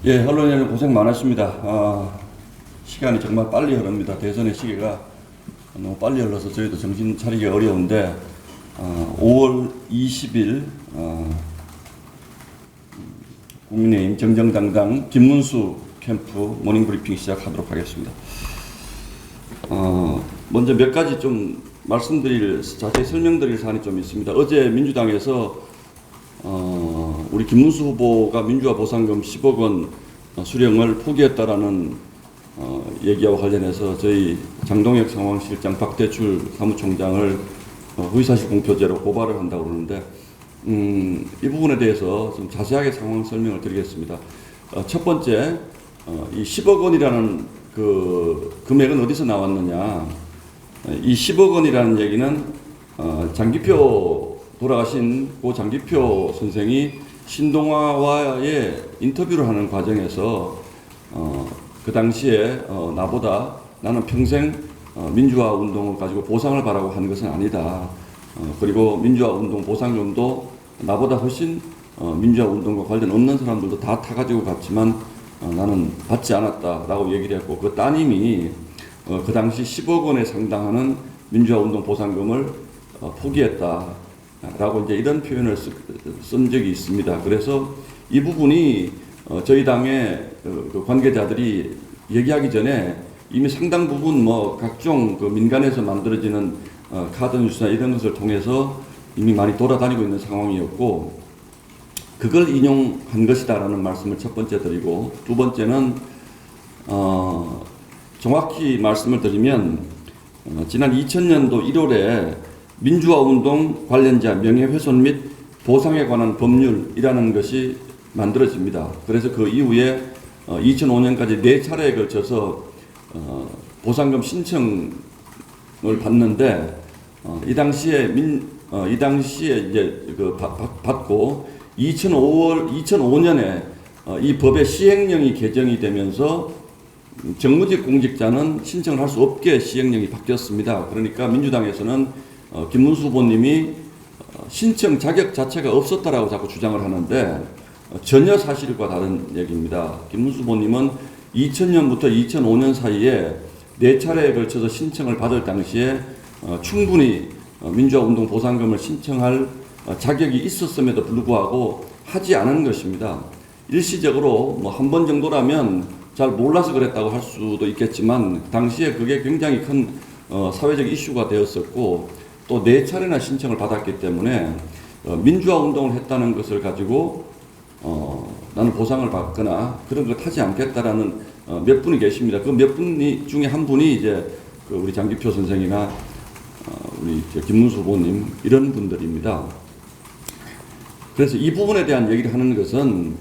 예, 언론 여러분 고생 많으십니다. 시간이 정말 빨리 흐릅니다. 대선의 시기가 너무 빨리 흘러서 저희도 정신 차리기 어려운데 5월 20일 국민의힘 정정당당 김문수 캠프 모닝브리핑 시작하도록 하겠습니다. 먼저 몇 가지 좀 자세히 설명드릴 사안이 좀 있습니다. 어제 민주당에서 우리 김문수 후보가 민주화 보상금 10억 원 수령을 포기했다라는 얘기와 관련해서 저희 장동혁 상황실장 박대출 사무총장을 허위사실 공표죄로 고발을 한다고 그러는데 이 부분에 대해서 좀 자세하게 상황 설명을 드리겠습니다. 첫 번째, 이 10억 원이라는 그 금액은 어디서 나왔느냐? 이 10억 원이라는 얘기는 돌아가신 고 장기표 선생이 신동아와의 인터뷰를 하는 과정에서 그 당시에 나는 평생 민주화 운동을 가지고 보상을 바라고 한 것은 아니다. 그리고 민주화 운동 보상금도 나보다 훨씬 민주화 운동과 관련 없는 사람들도 다 타가지고 갔지만 나는 받지 않았다라고 얘기를 했고, 그 따님이 그 당시 10억 원에 상당하는 민주화 운동 보상금을 포기했다. 라고 이제 이런 표현을 쓴 적이 있습니다. 그래서 이 부분이 저희 당의 그 관계자들이 얘기하기 전에 이미 상당 부분 각종 그 민간에서 만들어지는 카드 뉴스나 이런 것을 통해서 이미 많이 돌아다니고 있는 상황이었고, 그걸 인용한 것이다라는 말씀을 첫 번째 드리고, 두 번째는 정확히 말씀을 드리면 지난 2000년도 1월에 민주화운동 관련자 명예훼손 및 보상에 관한 법률이라는 것이 만들어집니다. 그래서 그 이후에 2005년까지 4차례에 걸쳐서 보상금 신청을 받는데 이 당시에 이제 받고 2005년에 이 법의 시행령이 개정이 되면서 정무직 공직자는 신청을 할 수 없게 시행령이 바뀌었습니다. 그러니까 민주당에서는 김문수 후보님이 신청 자격 자체가 없었다라고 자꾸 주장을 하는데 전혀 사실과 다른 얘기입니다. 김문수 후보님은 2000년부터 2005년 사이에 4차례에 걸쳐서 신청을 받을 당시에 충분히 민주화운동 보상금을 신청할 자격이 있었음에도 불구하고 하지 않은 것입니다. 일시적으로 한 번 정도라면 잘 몰라서 그랬다고 할 수도 있겠지만 당시에 그게 굉장히 큰 사회적 이슈가 되었었고, 또 4차례나 신청을 받았기 때문에 민주화 운동을 했다는 것을 가지고 나는 보상을 받거나 그런 것 하지 않겠다라는 몇 분이 계십니다. 그 몇 분 중에 한 분이 이제 그 우리 장기표 선생이나 우리 김문수 후보님 이런 분들입니다. 그래서 이 부분에 대한 얘기를 하는 것은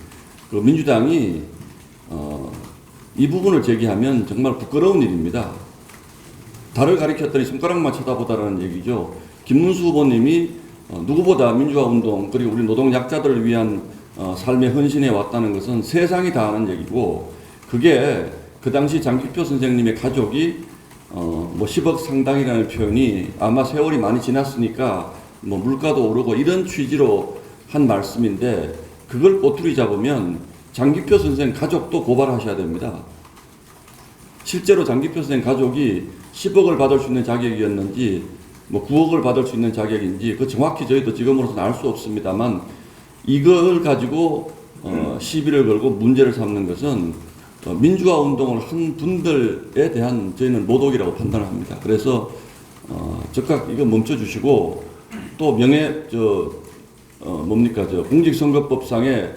그 민주당이 이 부분을 제기하면 정말 부끄러운 일입니다. 달을 가리켰더니 손가락만 쳐다보다라는 얘기죠. 김문수 후보님이 누구보다 민주화운동 그리고 우리 노동약자들을 위한 삶에 헌신해 왔다는 것은 세상이 다 아는 얘기고, 그게 그 당시 장기표 선생님의 가족이 10억 상당이라는 표현이 아마 세월이 많이 지났으니까 물가도 오르고 이런 취지로 한 말씀인데, 그걸 꼬투리 잡으면 장기표 선생 가족도 고발하셔야 됩니다. 실제로 장기표 선생 가족이 10억을 받을 수 있는 자격이었는지 9억을 받을 수 있는 자격인지 그 정확히 저희도 지금으로서는 알 수 없습니다만, 이걸 가지고 시비를 걸고 문제를 삼는 것은 민주화 운동을 한 분들에 대한 저희는 모독이라고 판단을 합니다. 그래서 즉각 이거 멈춰 주시고, 또 공직선거법상의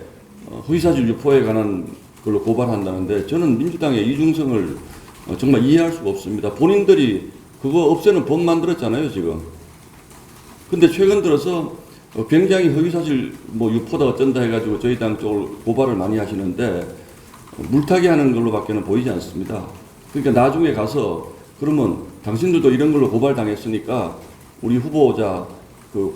허위사실 유포에 관한 걸로 고발한다는데, 저는 민주당의 이중성을 정말 이해할 수가 없습니다. 본인들이 그거 없애는 법 만들었잖아요, 지금. 근데 최근 들어서 굉장히 허위사실 유포다 어쩐다 해가지고 저희 당 쪽을 고발을 많이 하시는데 물타기 하는 걸로 밖에는 보이지 않습니다. 그러니까 나중에 가서 그러면 당신들도 이런 걸로 고발당했으니까 우리 후보자 그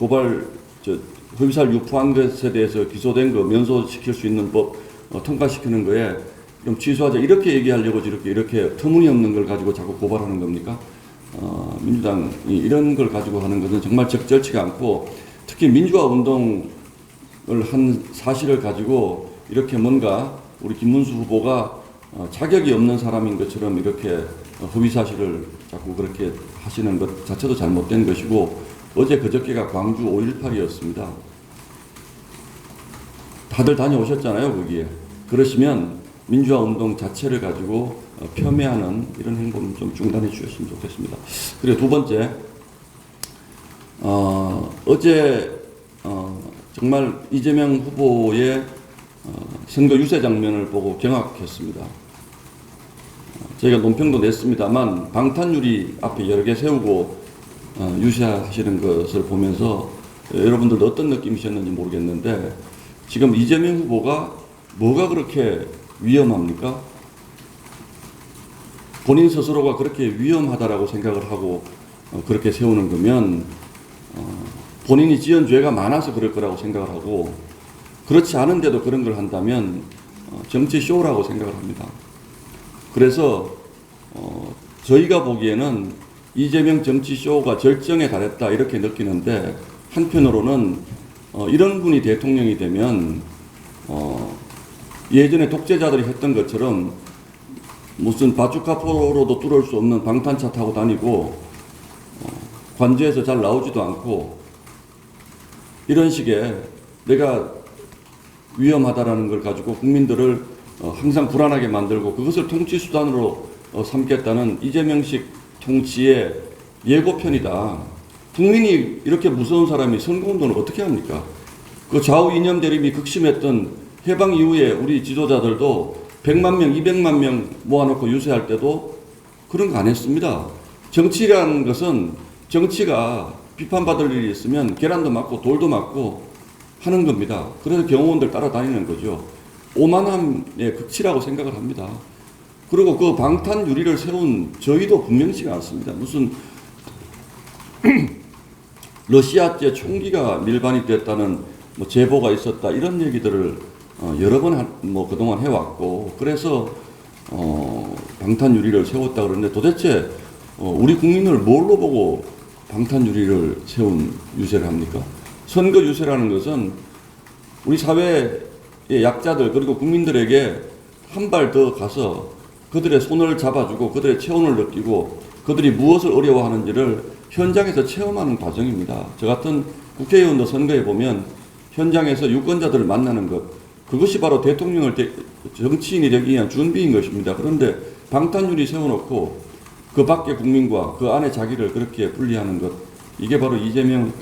허위사실 유포한 것에 대해서 기소된 거 면소시킬 수 있는 법 통과시키는 거에 좀 취소하자, 이렇게 얘기하려고 이렇게 터무니없는 걸 가지고 자꾸 고발하는 겁니까? 민주당이 이런 걸 가지고 하는 것은 정말 적절치가 않고, 특히 민주화 운동을 한 사실을 가지고 이렇게 뭔가 우리 김문수 후보가 자격이 없는 사람인 것처럼 이렇게 허위 사실을 자꾸 그렇게 하시는 것 자체도 잘못된 것이고, 어제 그저께가 광주 5.18이었습니다. 다들 다녀오셨잖아요, 거기에. 그러시면 민주화 운동 자체를 가지고 폄훼하는 이런 행보는 좀 중단해 주셨으면 좋겠습니다. 그리고 두 번째, 어제 정말 이재명 후보의 선거 유세 장면을 보고 경악했습니다. 저희가 논평도 냈습니다만 방탄유리 앞에 여러 개 세우고 유세하시는 것을 보면서 여러분들도 어떤 느낌이셨는지 모르겠는데, 지금 이재명 후보가 뭐가 그렇게 위험합니까? 본인 스스로가 그렇게 위험하다라고 생각을 하고 그렇게 세우는 거면 본인이 지은 죄가 많아서 그럴 거라고 생각을 하고, 그렇지 않은데도 그런 걸 한다면 정치 쇼라고 생각을 합니다. 그래서 저희가 보기에는 이재명 정치 쇼가 절정에 달했다 이렇게 느끼는데, 한편으로는 이런 분이 대통령이 되면 예전에 독재자들이 했던 것처럼 무슨 바주카포로도 뚫을 수 없는 방탄차 타고 다니고 관저에서 잘 나오지도 않고, 이런 식의 내가 위험하다라는 걸 가지고 국민들을 항상 불안하게 만들고 그것을 통치 수단으로 삼겠다는 이재명식 통치의 예고편이다. 국민이 이렇게 무서운 사람이 선거운동을 어떻게 합니까? 그 좌우 이념 대립이 극심했던 해방 이후에 우리 지도자들도 100만 명, 200만 명 모아놓고 유세할 때도 그런 거 안 했습니다. 정치라는 것은, 정치가 비판받을 일이 있으면 계란도 맞고 돌도 맞고 하는 겁니다. 그래서 경호원들 따라다니는 거죠. 오만함의 극치라고 생각을 합니다. 그리고 그 방탄 유리를 세운 저희도 분명치가 않습니다. 무슨 러시아제 총기가 밀반이 됐다는 제보가 있었다 이런 얘기들을 여러 번 그동안 해왔고, 그래서 방탄 유리를 세웠다 그러는데, 도대체 우리 국민을 뭘로 보고 방탄 유리를 세운 유세를 합니까? 선거 유세라는 것은 우리 사회의 약자들 그리고 국민들에게 한 발 더 가서 그들의 손을 잡아주고 그들의 체온을 느끼고 그들이 무엇을 어려워하는지를 현장에서 체험하는 과정입니다. 저 같은 국회의원도 선거에 보면 현장에서 유권자들을 만나는 것, 그것이 바로 대통령을 정치인이 되기 위한 준비인 것입니다. 그런데 방탄유리 세워놓고 그 밖의 국민과 그 안에 자기를 그렇게 분리하는 것, 이게 바로 이재명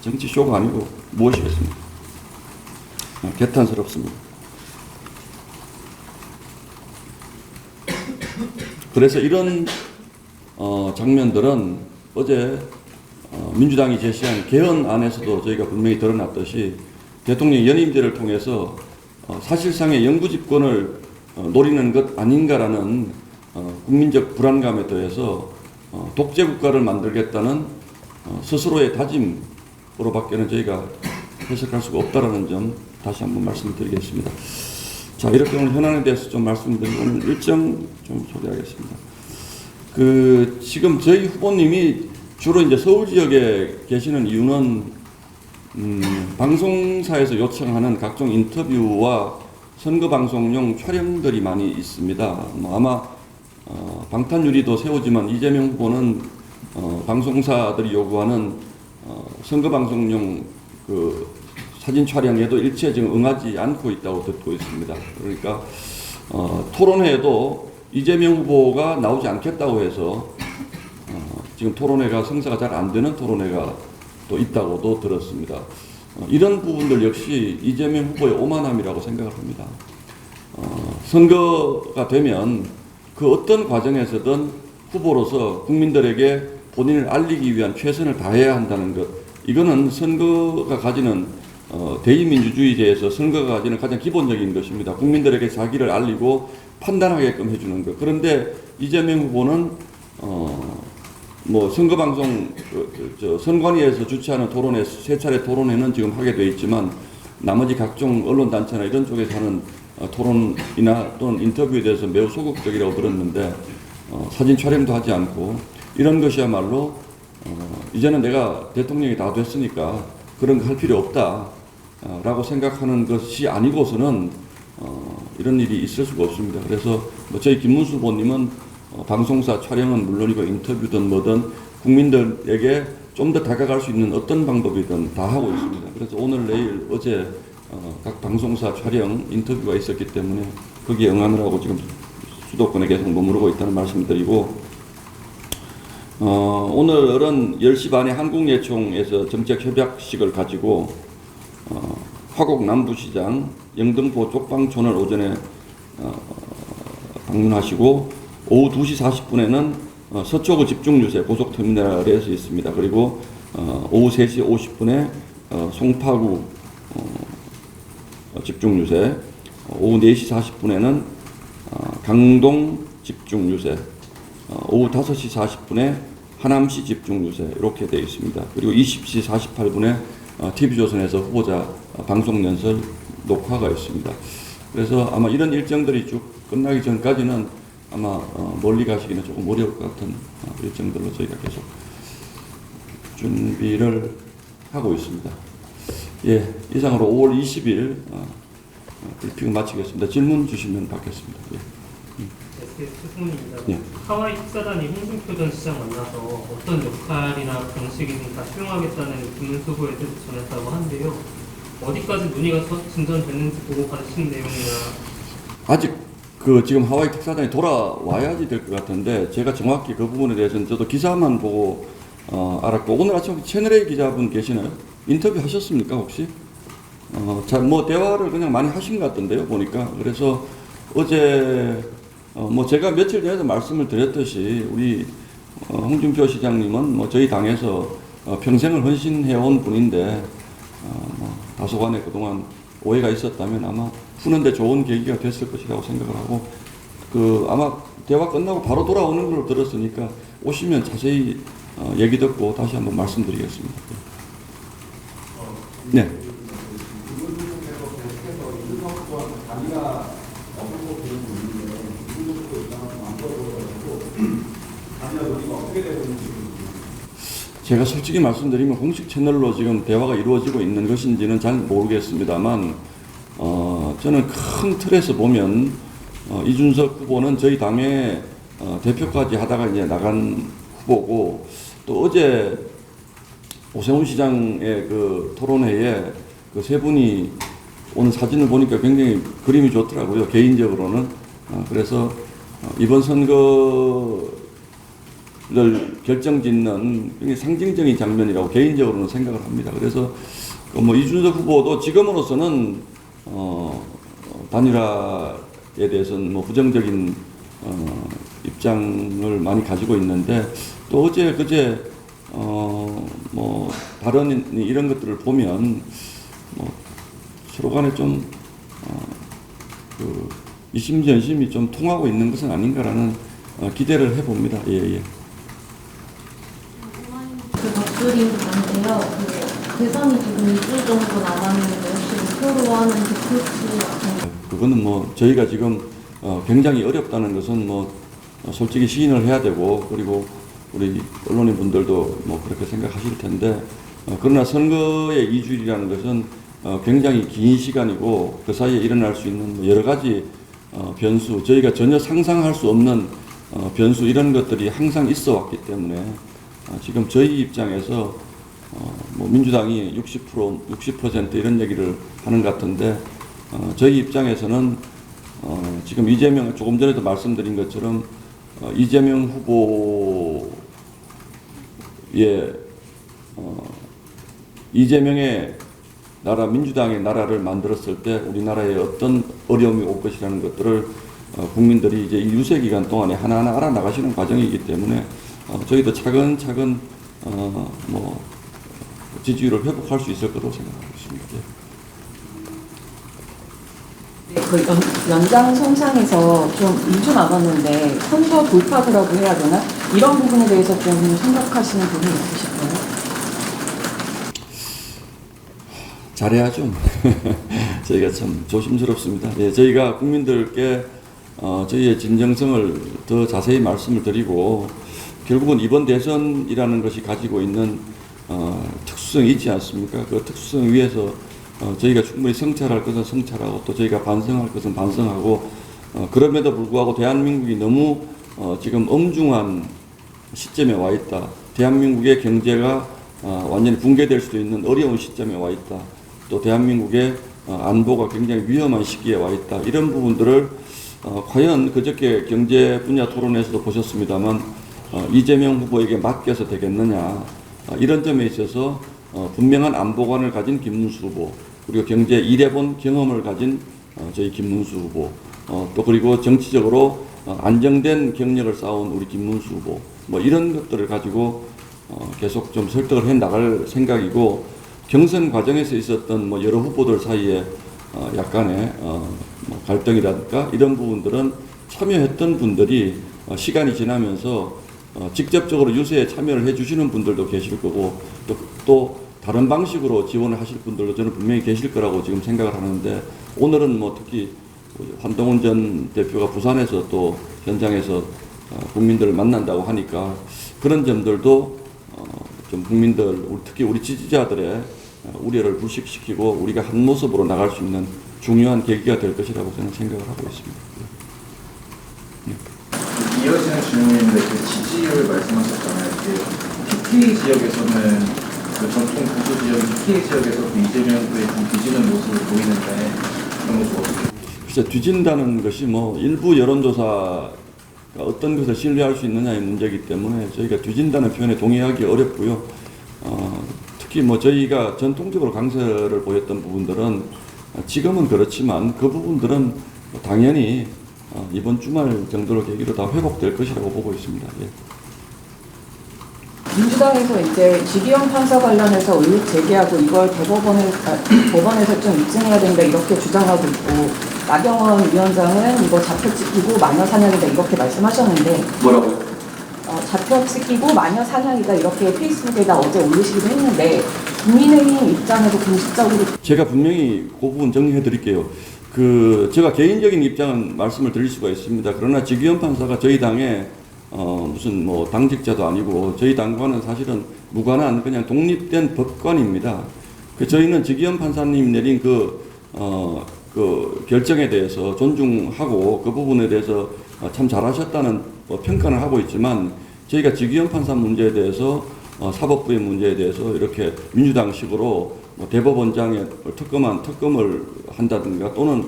정치쇼가 아니고 무엇이겠습니까? 개탄스럽습니다. 그래서 이런 장면들은 어제 민주당이 제시한 개헌안에서도 저희가 분명히 드러났듯이 대통령 연임제를 통해서 사실상의 영구 집권을 노리는 것 아닌가라는 국민적 불안감에 더해서 독재 국가를 만들겠다는 스스로의 다짐으로밖에는 저희가 해석할 수가 없다라는 점 다시 한번 말씀드리겠습니다. 자, 이렇게 오늘 현안에 대해서 좀 말씀드리고 오늘 일정 좀 소개하겠습니다. 지금 저희 후보님이 주로 이제 서울 지역에 계시는 이유는 방송사에서 요청하는 각종 인터뷰와 선거 방송용 촬영들이 많이 있습니다. 아마 방탄유리도 세우지만 이재명 후보는 방송사들이 요구하는 선거 방송용 사진 촬영에도 일체 지금 응하지 않고 있다고 듣고 있습니다. 그러니까 토론회에도 이재명 후보가 나오지 않겠다고 해서 지금 토론회가 성사가 잘 안 되는 토론회가 또 있다고도 들었습니다. 이런 부분들 역시 이재명 후보의 오만함이라고 생각을 합니다. 선거가 되면 그 어떤 과정에서든 후보로서 국민들에게 본인을 알리기 위한 최선을 다해야 한다는 것, 이거는 선거가 가지는 대의민주주의제에서 선거가 가지는 가장 기본적인 것입니다. 국민들에게 자기를 알리고 판단하게끔 해주는 것. 그런데 이재명 후보는 선거방송 선관위에서 주최하는 토론회, 세 차례 토론회는 지금 하게 돼 있지만 나머지 각종 언론단체나 이런 쪽에서 하는 토론이나 또는 인터뷰에 대해서 매우 소극적이라고 들었는데 사진 촬영도 하지 않고, 이런 것이야말로 이제는 내가 대통령이 다 됐으니까 그런 거 할 필요 없다 라고 생각하는 것이 아니고서는 이런 일이 있을 수가 없습니다. 그래서 뭐 저희 김문수 후보님은 방송사 촬영은 물론이고 인터뷰든 뭐든 국민들에게 좀 더 다가갈 수 있는 어떤 방법이든 다 하고 있습니다. 그래서 오늘 내일 어제 각 방송사 촬영 인터뷰가 있었기 때문에 거기에 응하느라고 지금 수도권에 계속 머무르고 있다는 말씀을 드리고, 오늘은 10시 반에 한국예총에서 정책협약식을 가지고 화곡 남부시장 영등포 쪽방촌을 오전에 방문하시고, 오후 2시 40분에는 서초구 집중유세 고속터미널에서 있습니다. 그리고 오후 3시 50분에 송파구 집중유세, 오후 4시 40분에는 강동 집중유세, 오후 5시 40분에 하남시 집중유세 이렇게 되어 있습니다. 그리고 20시 48분에 TV조선에서 후보자 방송연설 녹화가 있습니다. 그래서 아마 이런 일정들이 쭉 끝나기 전까지는 아마 멀리 가시기는 조금 어려울 것 같은 일정들로 저희가 계속 준비를 하고 있습니다. 예, 이상으로 5월 20일 브리핑을 마치겠습니다. 질문 주시면 받겠습니다. 예. 수승훈입니다. 예. 하와이 특사단이 홍준표 전 시장 만나서 어떤 역할이나 방식이든 다 수용하겠다는 김문수 후보에 대해서 전했다고 하는데요. 어디까지 논의가 진전됐는지 보고 받으신 내용이나. 아직 지금 하와이 특사단이 돌아와야지 될 것 같은데, 제가 정확히 그 부분에 대해서는 저도 기사만 보고 알았고, 오늘 아침 채널A 기자분 계시나요? 인터뷰 하셨습니까 혹시? 잘 뭐 대화를 그냥 많이 하신 것 같던데요 보니까. 그래서 어제 뭐 제가 며칠 전에도 말씀을 드렸듯이 우리 홍준표 시장님은 뭐 저희 당에서 평생을 헌신해온 분인데, 뭐 다소간에 그동안 오해가 있었다면 아마 푸는데 좋은 계기가 됐을 것이라고 생각을 하고, 아마 대화 끝나고 바로 돌아오는 걸로 들었으니까 오시면 자세히 얘기 듣고 다시 한번 말씀드리겠습니다. 네. 제가 솔직히 말씀드리면 공식 채널로 지금 대화가 이루어지고 있는 것인지는 잘 모르겠습니다만, 저는 큰 틀에서 보면 이준석 후보는 저희 당의 대표까지 하다가 이제 나간 후보고, 또 어제 오세훈 시장의 그 토론회에 그 세 분이 오늘 사진을 보니까 굉장히 그림이 좋더라고요, 개인적으로는. 그래서 이번 선거를 결정짓는 굉장히 상징적인 장면이라고 개인적으로는 생각을 합니다. 그래서 뭐 이준석 후보도 지금으로서는 단일화에 대해서는 뭐 부정적인 입장을 많이 가지고 있는데, 또 어제 그제 뭐 다른 이런 것들을 보면 뭐 서로 간에 좀 이심전심이 좀 통하고 있는 것은 아닌가라는 기대를 해봅니다. 예, 예. 박주린 부장인데요. 대선이 지금 2주 정도 남았는데 혹시 목표로 하는 득표수 같은. 그거는 뭐 저희가 지금 굉장히 어렵다는 것은 뭐 솔직히 시인을 해야 되고, 그리고 우리 언론인 분들도 뭐 그렇게 생각하실 텐데, 그러나 선거의 2주일이라는 것은 굉장히 긴 시간이고, 그 사이에 일어날 수 있는 여러 가지 변수, 저희가 전혀 상상할 수 없는 변수, 이런 것들이 항상 있어 왔기 때문에 지금 저희 입장에서 뭐 민주당이 60% 이런 얘기를 하는 것 같은데, 저희 입장에서는 지금 이재명, 조금 전에도 말씀드린 것처럼 이재명 후보의 이재명의 나라, 민주당의 나라를 만들었을 때 우리나라에 어떤 어려움이 올 것이라는 것들을 국민들이 이제 이 유세 기간 동안에 하나하나 알아나가시는 과정이기 때문에 저희도 차근차근 뭐 지지율을 회복할 수 있을 거라고 생각하고 있습니다. 네, 그 연장 son상에서 좀 2주 남았는데 선거 돌파구라고 해야 되나? 이런 부분에 대해서 좀 생각하시는 부분이 있으실까요? 잘해야죠. 저희가 참 조심스럽습니다. 예, 저희가 국민들께 저희의 진정성을 더 자세히 말씀을 드리고, 결국은 이번 대선이라는 것이 가지고 있는 특수성이 있지 않습니까? 그 특수성 위에서 저희가 충분히 성찰할 것은 성찰하고 또 저희가 반성할 것은 반성하고 그럼에도 불구하고 대한민국이 너무 지금 엄중한 시점에 와 있다. 대한민국의 경제가 완전히 붕괴될 수도 있는 어려운 시점에 와 있다. 또 대한민국의 안보가 굉장히 위험한 시기에 와 있다. 이런 부분들을 과연 그저께 경제 분야 토론에서도 보셨습니다만 이재명 후보에게 맡겨서 되겠느냐. 이런 점에 있어서 분명한 안보관을 가진 김문수 후보, 그리고 경제 일해본 경험을 가진 저희 김문수 후보, 또 그리고 정치적으로 안정된 경력을 쌓은 우리 김문수 후보, 뭐 이런 것들을 가지고 계속 좀 설득을 해 나갈 생각이고, 경선 과정에서 있었던 뭐 여러 후보들 사이에 약간의 뭐 갈등이라든가 이런 부분들은 참여했던 분들이 시간이 지나면서 직접적으로 유세에 참여를 해 주시는 분들도 계실 거고, 또 다른 방식으로 지원을 하실 분들도 저는 분명히 계실 거라고 지금 생각을 하는데, 오늘은 뭐 특히 한동훈 전 대표가 부산에서 또 현장에서 국민들을 만난다고 하니까 그런 점들도 좀 국민들, 특히 우리 지지자들의 우려를 불식시키고 우리가 한 모습으로 나갈 수 있는 중요한 계기가 될 것이라고 저는 생각을 하고 있습니다. 이어지는 질문인데 그 지지율 말씀하셨잖아요. PK 지역에서는 그 전통 보수 지역인 PK 지역에서 그 이재명 후보의 좀 뒤지는 모습을 보이는데 그런 모습 어떻게? 글쎄, 뒤진다는 것이 뭐 일부 여론조사가 어떤 것을 신뢰할 수 있느냐의 문제이기 때문에 저희가 뒤진다는 표현에 동의하기 어렵고요. 특히 뭐 저희가 전통적으로 강세를 보였던 부분들은 지금은 그렇지만 그 부분들은 당연히 이번 주말 정도를 계기로 다 회복될 것이라고 보고 있습니다. 예. 민주당에서 이제 지기현 판사 관련해서 의혹 제기하고 이걸 법원에서 좀 입증해야 된다 이렇게 주장하고 있고, 나경원 위원장은 이거 잡혀 찍히고 마녀 사냥이다 이렇게 말씀하셨는데, 뭐라고요? 잡혀 찍히고 마녀 사냥이다 이렇게 페이스북에다 어제 올리시기도 했는데, 국민의힘 입장에서 공식적으로 제가 분명히 그 부분 정리해 드릴게요. 제가 개인적인 입장은 말씀을 드릴 수가 있습니다. 그러나 지기현 판사가 저희 당의 무슨 뭐 당직자도 아니고 저희 당과는 사실은 무관한 그냥 독립된 법관입니다. 저희는 지기현 판사님 내린 그 결정에 대해서 존중하고 그 부분에 대해서 참 잘하셨다는 평가는 하고 있지만, 저희가 지기현 판사 문제에 대해서 사법부의 문제에 대해서 이렇게 민주당식으로 대법원장에 특검을 한다든가, 또는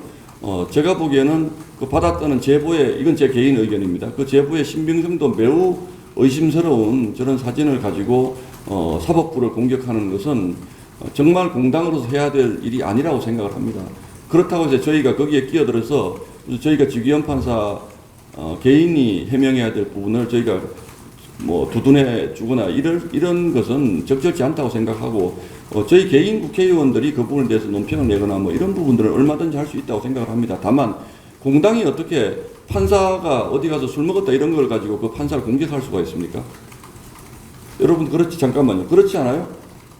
제가 보기에는 그 받았다는 제보에, 이건 제 개인 의견입니다. 그 제보의 신빙성도 매우 의심스러운 저런 사진을 가지고 사법부를 공격하는 것은 정말 공당으로서 해야 될 일이 아니라고 생각을 합니다. 그렇다고 해서 저희가 거기에 끼어들어서 저희가 지기현 판사 개인이 해명해야 될 부분을 저희가 뭐 두둔해 주거나 이런 것은 적절치 않다고 생각하고, 저희 개인 국회의원들이 그 부분에 대해서 논평을 내거나 뭐 이런 부분들은 얼마든지 할 수 있다고 생각을 합니다. 다만 공당이 어떻게 판사가 어디 가서 술 먹었다 이런 걸 가지고 그 판사를 공격할 수가 있습니까? 여러분, 잠깐만요. 그렇지 않아요?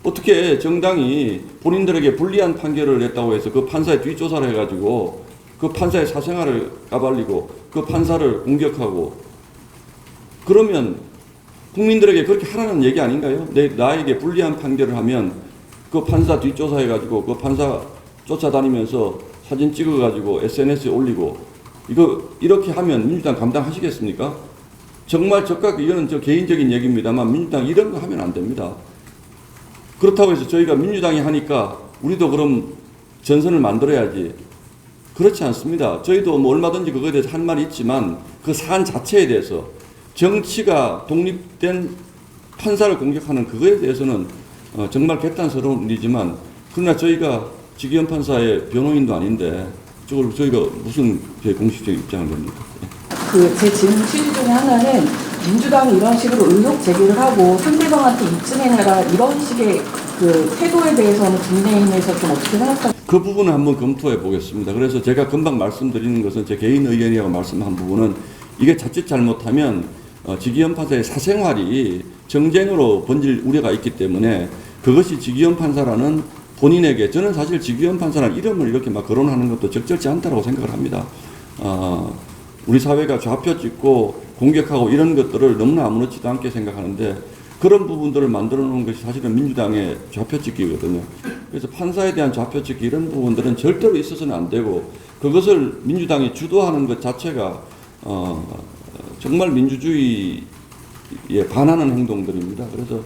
어떻게 정당이 본인들에게 불리한 판결을 냈다고 해서 그 판사의 뒷조사를 해가지고 그 판사의 사생활을 까발리고 그 판사를 공격하고, 그러면 국민들에게 그렇게 하라는 얘기 아닌가요? 나에게 불리한 판결을 하면 그 판사 뒷조사해가지고 그 판사 쫓아다니면서 사진 찍어가지고 SNS에 올리고, 이렇게 하면 민주당 감당하시겠습니까? 정말 이거는 저 개인적인 얘기입니다만 민주당 이런 거 하면 안 됩니다. 그렇다고 해서 저희가 민주당이 하니까 우리도 그럼 전선을 만들어야지. 그렇지 않습니다. 저희도 뭐 얼마든지 그거에 대해서 한 말이 있지만 그 사안 자체에 대해서 정치가 독립된 판사를 공격하는 그거에 대해서는 정말 개탄스러운 일이지만, 그러나 저희가 지기현 판사의 변호인도 아닌데 저걸 저희가 무슨 공식적인 입장을 냅니까? 제 질문 취지 중에 하나는, 민주당이 이런 식으로 의혹 제기를 하고 상대방한테 입증해내라 이런 식의 그 태도에 대해서는 국민의힘에서 좀 어떻게 생각하세요? 그 부분을 한번 검토해 보겠습니다. 그래서 제가 금방 말씀드리는 것은 제 개인 의견이라고 말씀한 부분은, 이게 자칫 잘못하면 지기현 판사의 사생활이 정쟁으로 번질 우려가 있기 때문에 그것이 지기현 판사라는 본인에게, 저는 사실 지기현 판사라는 이름을 이렇게 막 거론하는 것도 적절치 않다고 생각을 합니다. 우리 사회가 좌표 찍고 공격하고 이런 것들을 너무나 아무렇지도 않게 생각하는데, 그런 부분들을 만들어 놓은 것이 사실은 민주당의 좌표 찍기거든요. 그래서 판사에 대한 좌표찍기 이런 부분들은 절대로 있어서는 안 되고 그것을 민주당이 주도하는 것 자체가 정말 민주주의에 반하는 행동들입니다. 그래서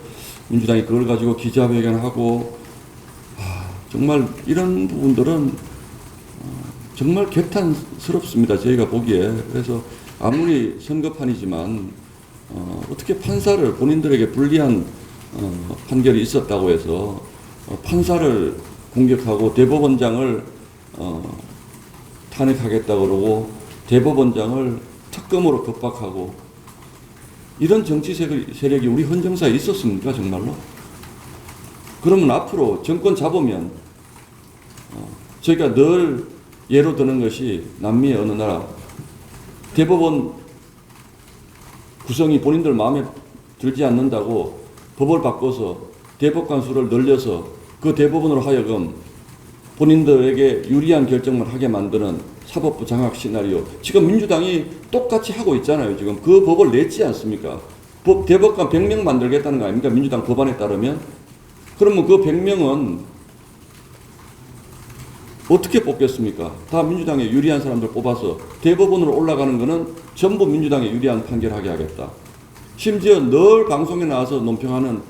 민주당이 그걸 가지고 기자회견하고 정말 이런 부분들은 정말 개탄스럽습니다. 저희가 보기에. 그래서 아무리 선거판이지만 어떻게 판사를 본인들에게 불리한 판결이 있었다고 해서 판사를 공격하고 대법원장을 탄핵하겠다고 그러고 대법원장을 특검으로 겁박하고 이런 정치 세력이 우리 헌정사에 있었습니까 정말로? 그러면 앞으로 정권 잡으면 저희가 늘 예로 드는 것이 남미의 어느 나라 대법원 구성이 본인들 마음에 들지 않는다고 법을 바꿔서 대법관 수를 늘려서 그 대법원으로 하여금 본인들에게 유리한 결정만 하게 만드는 사법부 장악 시나리오. 지금 민주당이 똑같이 하고 있잖아요. 지금 그 법을 냈지 않습니까? 대법관 100명 만들겠다는 거 아닙니까? 민주당 법안에 따르면. 그러면 그 100명은 어떻게 뽑겠습니까? 다 민주당에 유리한 사람들 뽑아서 대법원으로 올라가는 거는 전부 민주당에 유리한 판결하게 하겠다. 심지어 늘 방송에 나와서 논평하는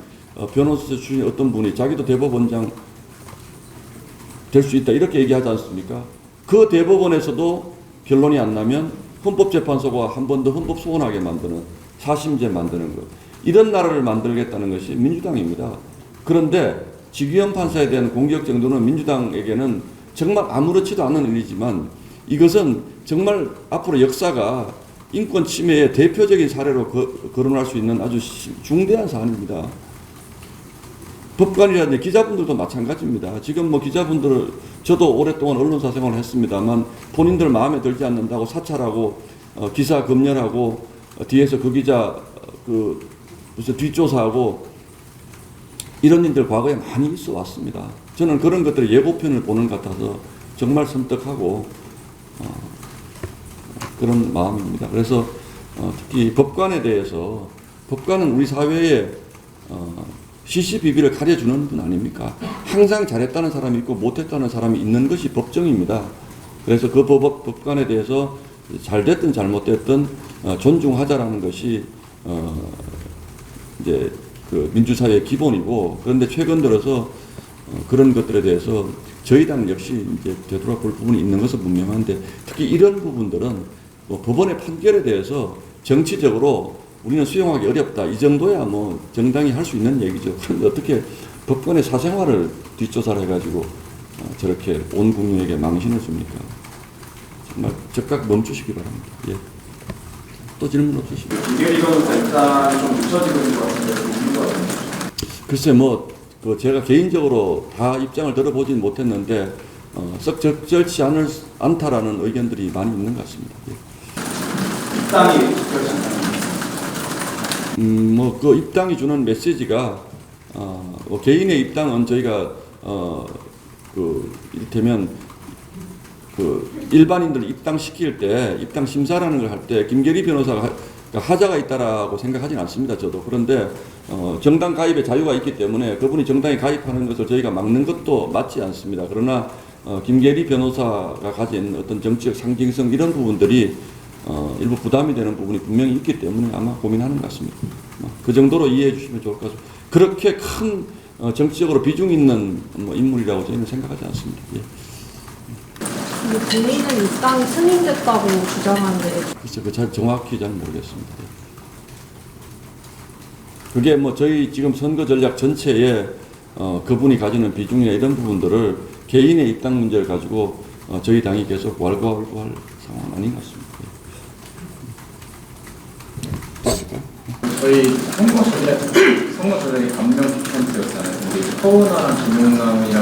변호사 출신 어떤 분이 자기도 대법원장 될 수 있다 이렇게 얘기하지 않습니까? 그 대법원에서도 결론이 안 나면 헌법재판소가 한 번 더 헌법 소원하게 만드는 사심제 만드는 것. 이런 나라를 만들겠다는 것이 민주당입니다. 그런데 지기현 판사에 대한 공격 정도는 민주당에게는 정말 아무렇지도 않은 일이지만 이것은 정말 앞으로 역사가 인권 침해의 대표적인 사례로 거론할 수 있는 아주 중대한 사안입니다. 법관이라든지 기자분들도 마찬가지입니다. 지금 뭐 기자분들 저도 오랫동안 언론사 생활을 했습니다만 본인들 마음에 들지 않는다고 사찰하고 기사 검열하고 뒤에서 그 기자 무슨 뒷조사하고 이런 일들 과거에 많이 있어 왔습니다. 저는 그런 것들의 예고편을 보는 것 같아서 정말 섬뜩하고 그런 마음입니다. 그래서 특히 법관에 대해서 법관은 우리 사회에 시시비비를 가려주는 분 아닙니까? 항상 잘했다는 사람이 있고 못했다는 사람이 있는 것이 법정입니다. 그래서 그 법관에 대해서 잘됐든 잘못됐든 존중하자라는 것이 이제 그 민주사회의 기본이고 그런데 최근 들어서 그런 것들에 대해서 저희 당 역시 이제 되돌아볼 부분이 있는 것은 분명한데 특히 이런 부분들은 뭐 법원의 판결에 대해서 정치적으로 우리는 수용하기 어렵다. 이 정도야 뭐 정당히 할 수 있는 얘기죠. 그런데 어떻게 법관의 사생활을 뒷조사를 해가지고 저렇게 온 국민에게 망신을 줍니까? 정말 즉각 멈추시기 바랍니다. 예. 또 질문 없으십니까? 김계리 변호사 일단 좀 묻혀지고 있는 것 같은데 좀 이유가 없나요? 글쎄 제가 개인적으로 다 입장을 들어보진 못했는데 썩 적절치 않다라는 의견들이 많이 있는 것 같습니다. 예. 입당이 적절치 않나요? 그 입당이 주는 메시지가 개인의 입당은 저희가 이를테면 일반인들 입당시킬 때 입당 심사라는 걸 할 때 김계리 변호사가 하자가 있다라고 생각하진 않습니다. 저도. 그런데 정당 가입에 자유가 있기 때문에 그분이 정당에 가입하는 것을 저희가 막는 것도 맞지 않습니다. 그러나 김계리 변호사가 가진 어떤 정치적 상징성 이런 부분들이 일부 부담이 되는 부분이 분명히 있기 때문에 아마 고민하는 것 같습니다. 그 정도로 이해해 주시면 좋을 것 같습니다. 그렇게 큰 정치적으로 비중 있는 인물이라고 저희는 생각하지 않습니다. 예. 본인은 입당이 승인됐다고 주장하는데 글쎄 정확히 잘 모르겠습니다. 그게 저희 지금 선거 전략 전체에 그분이 가지는 비중이나 이런 부분들을 개인의 입당 문제를 가지고 저희 당이 계속 왈가왈부할 상황은 아닌 것 같습니다. 저희 선거 전략이 감명 콘텐츠였잖아요. 근데 서훈아, 김용남이랑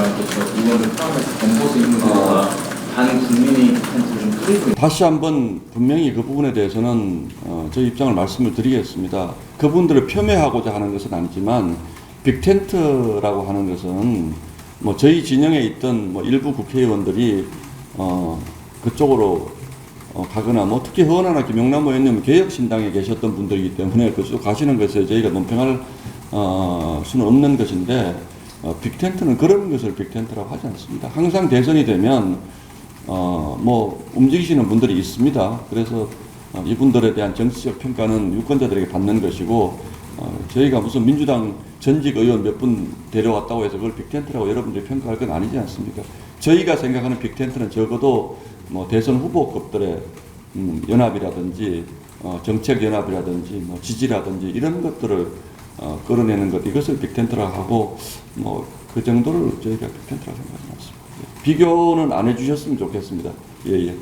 의원들 포함해서 검보수 인물들과 반 국민의 콘텐츠를 좀 뿌리고 다시 한번 분명히 그 부분에 대해서는 저희 입장을 말씀을 드리겠습니다. 그분들을 폄훼하고자 하는 것은 아니지만 빅텐트라고 하는 것은 저희 진영에 있던 일부 국회의원들이 그쪽으로 가거나 특히 허은하나 김용남 의원님은 개혁신당에 계셨던 분들이기 때문에 그쪽 가시는 것에 저희가 논평할 수는 없는 것인데 빅텐트는 그런 것을 빅텐트라고 하지 않습니다. 항상 대선이 되면 뭐 움직이시는 분들이 있습니다. 그래서 이분들에 대한 정치적 평가는 유권자들에게 받는 것이고 저희가 무슨 민주당 전직 의원 몇 분 데려왔다고 해서 그걸 빅텐트라고 여러분들이 평가할 건 아니지 않습니까? 저희가 생각하는 빅텐트는 적어도 뭐 대선 후보급들의 연합이라든지 정책 연합이라든지 뭐 지지라든지 이런 것들을 끌어내는 것, 이것을 빅텐트라고 하고 뭐 그 정도를 저희가 빅텐트라고 생각하지 않습니다. 비교는 안 해주셨으면 좋겠습니다. 예.